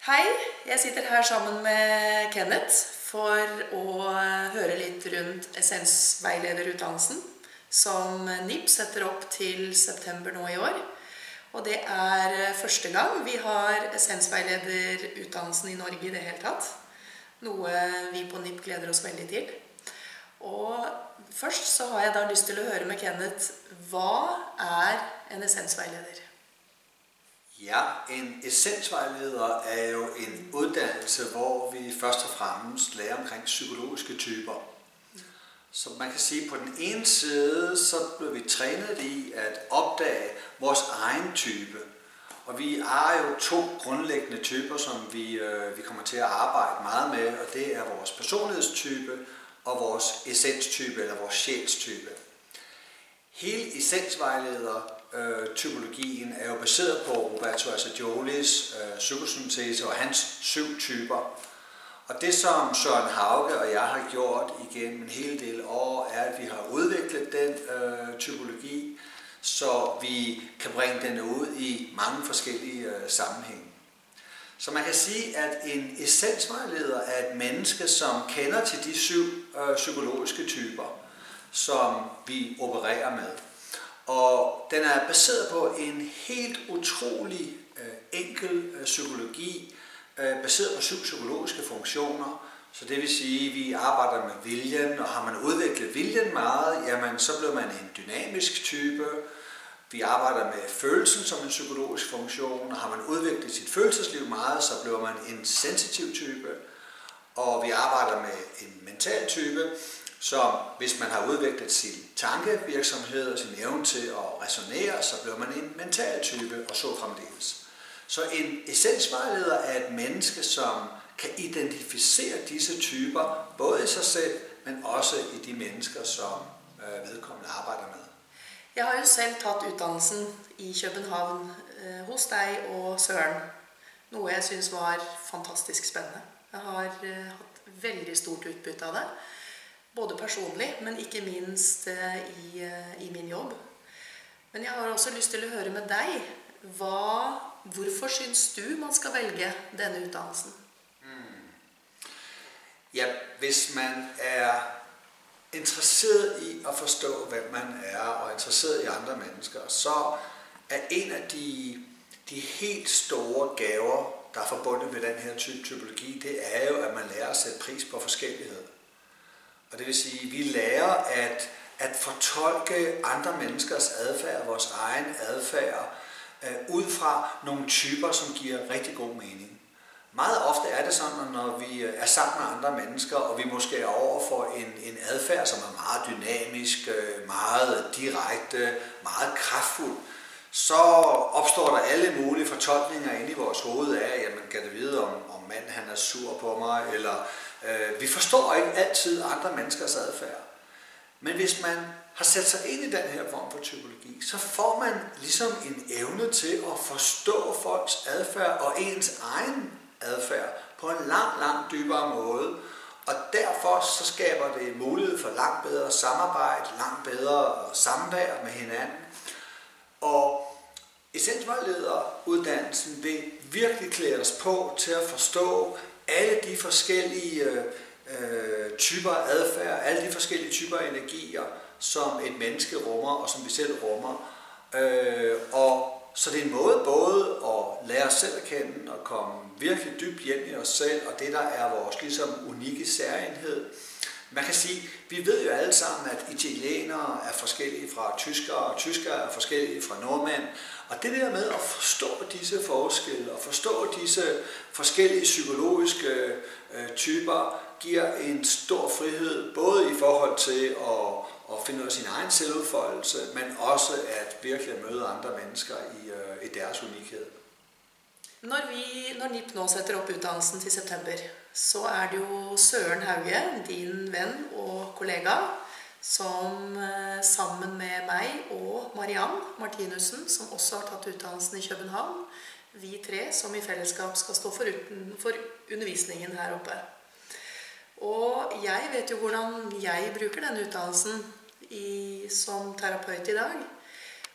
Hei, jeg sitter her sammen med Kenneth for å høre litt rundt essensveilederutdannelsen som NIP setter opp til september nå i år. Og det første gang vi har essensveilederutdannelsen i Norge i det hele tatt. Noe vi på NIP gleder oss veldig til. Og først så har jeg da lyst til å høre med Kenneth, hva en essensveileder? Ja, en essensvejleder er jo en uddannelse, hvor vi først og fremmest lærer omkring psykologiske typer. Så man kan sige, på den ene side, så bliver vi trænet i at opdage vores egen type. Og vi har jo to grundlæggende typer, som vi kommer til at arbejde meget med, og det er vores personlighedstype og vores essenstype, eller vores sjælstype. Hele essensvejleder-typologien er jo baseret på Roberto Assagiolis psykosyntese og hans 7 typer. Og det, som Søren Hauge og jeg har gjort igennem en hel del år, er, at vi har udviklet den typologi, så vi kan bringe den ud i mange forskellige sammenhænge. Så man kan sige, at en essensvejleder er et menneske, som kender til de 7 psykologiske typer, som vi opererer med. Og den er baseret på en helt utrolig enkel psykologi, baseret på 7 psykologiske funktioner. Så det vil sige, at vi arbejder med viljen, og har man udviklet viljen meget, jamen så bliver man en dynamisk type. Vi arbejder med følelsen som en psykologisk funktion, og har man udviklet sit følelsesliv meget, så bliver man en sensitiv type. Og vi arbejder med en mental type, som hvis man har udviklet sin tankevirksomhed og sin evne til at resonere, så bliver man en mental type, og så fremdeles. Så en essensvejleder er et menneske, som kan identificere disse typer, både i sig selv, men også i de mennesker, som vedkommende arbejder med. Jeg har jo selv tatt utdannelsen i København hos deg og Søren, noe jeg synes var fantastisk spennende. Jeg har hatt veldig stort utbytte av det, både personlig, men ikke minst i min jobb. Men jeg har også lyst til å høre med deg, hvorfor synes du man skal velge denne utdannelsen? Ja, hvis man er interesseret i at forstå, hvem man er, og interesseret i andre mennesker, så er en af de helt store gaver, der er forbundet med den her typologi, det er jo, at man lærer at sætte pris på forskellighed. Og det vil sige, at vi lærer at fortolke andre menneskers adfærd, vores egen adfærd, ud fra nogle typer, som giver rigtig god mening. Meget ofte er det sådan, at når vi er sammen med andre mennesker, og vi måske er over for en adfærd, som er meget dynamisk, meget direkte, meget kraftfuld, så opstår der alle mulige fortolkninger inde i vores hoved af, jamen kan det vide, om manden han er sur på mig, eller vi forstår ikke altid andre menneskers adfærd. Men hvis man har sat sig ind i den her form for typologi, så får man ligesom en evne til at forstå folks adfærd og ens egen adfærd på en langt dybere måde. Og derfor så skaber det mulighed for langt bedre samarbejde, langt bedre samvær med hinanden. Og essensvejlederuddannelsen vil virkelig klæde os på til at forstå alle de forskellige typer adfærd, alle de forskellige typer energier, som et menneske rummer, og som vi selv rummer. Og så det er en måde både at lære os selv at kende, og komme virkelig dybt hjem i os selv, og det der er vores ligesom unikke særenhed. Man kan sige, vi ved jo alle sammen, at italienere er forskellige fra tyskere, og tyskere er forskellige fra nordmænd. Og det der med at forstå disse forskelle, og forstå disse forskellige psykologiske typer, giver en stor frihed, både i forhold til at finde ud af sin egen selvudfoldelse, men også at virkelig møde andre mennesker i deres unikhed. Når NIP nå setter opp utdannelsen til september, så det jo Søren Hauge, din venn og kollega, som sammen med meg og Mariann Martinussen, som også har tatt utdannelsen i København, vi 3 som i fellesskap skal stå for undervisningen her oppe. Og jeg vet jo hvordan jeg bruker denne utdannelsen som terapeut i dag,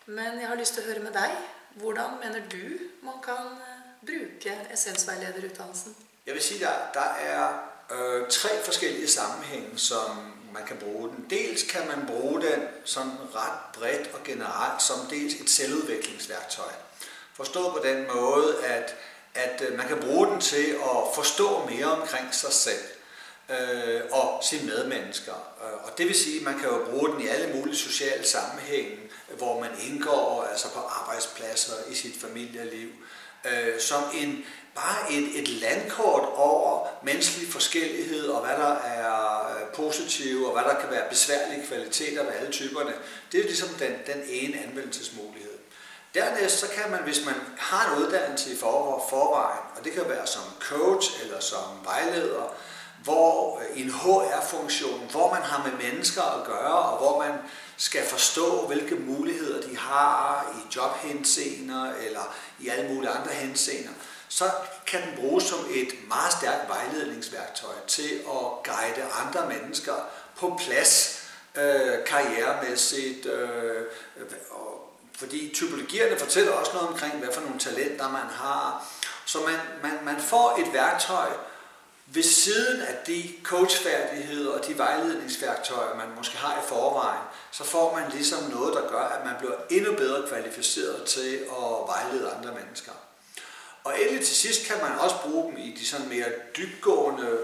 men jeg har lyst til å høre med deg. Hvordan mener du man kan bruke essensveilederutdannelsen? Jeg vil sige, at der er 3 forskellige sammenhænge, som man kan bruge den. Dels kan man bruge den sådan ret bredt og generelt som dels et selvudviklingsværktøj. Forstået på den måde, at man kan bruge den til at forstå mere omkring sig selv og sine medmennesker. Og det vil sige, at man kan jo bruge den i alle mulige sociale sammenhænge, hvor man indgår, altså på arbejdspladser, i sit familieliv, som bare et landkort over menneskelig forskellighed og hvad der er positive og hvad der kan være besværlige kvaliteter ved alle typerne. Det er ligesom den ene anvendelsesmulighed. Dernæst så kan man, hvis man har en uddannelse i forvejen, og det kan være som coach eller som vejleder, hvor i en HR-funktion, hvor man har med mennesker at gøre, og hvor man skal forstå, hvilke muligheder de har i jobhenseender eller i alle mulige andre henseender, så kan den bruges som et meget stærkt vejledningsværktøj til at guide andre mennesker på plads karrieremæssigt. Fordi typologierne fortæller også noget omkring, hvad for nogle talenter man har. Så man får et værktøj ved siden af de coachfærdigheder og de vejledningsværktøjer, man måske har i forvejen, så får man ligesom noget, der gør, at man bliver endnu bedre kvalificeret til at vejlede andre mennesker. Og endelig til sidst kan man også bruge dem i de sådan mere dybtgående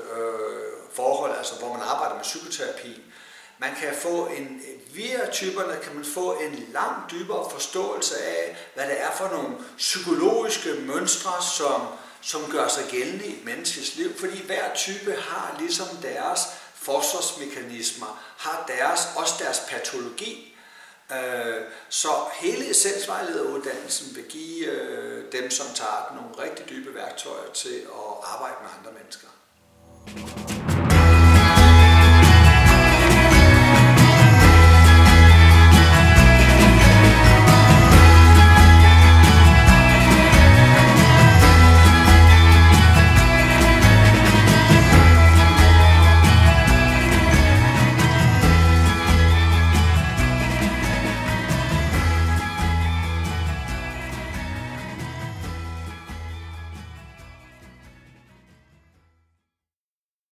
forhold, altså hvor man arbejder med psykoterapi. Man kan få via typerne kan man få en langt dybere forståelse af, hvad det er for nogle psykologiske mønstre, som gør sig gældende i et menneskes liv. Fordi hver type har ligesom deres forsvarsmekanismer, har også deres patologi. Så hele essensvejlederuddannelsen vil give dem, som tager nogle rigtig dybe værktøjer til at arbejde med andre mennesker.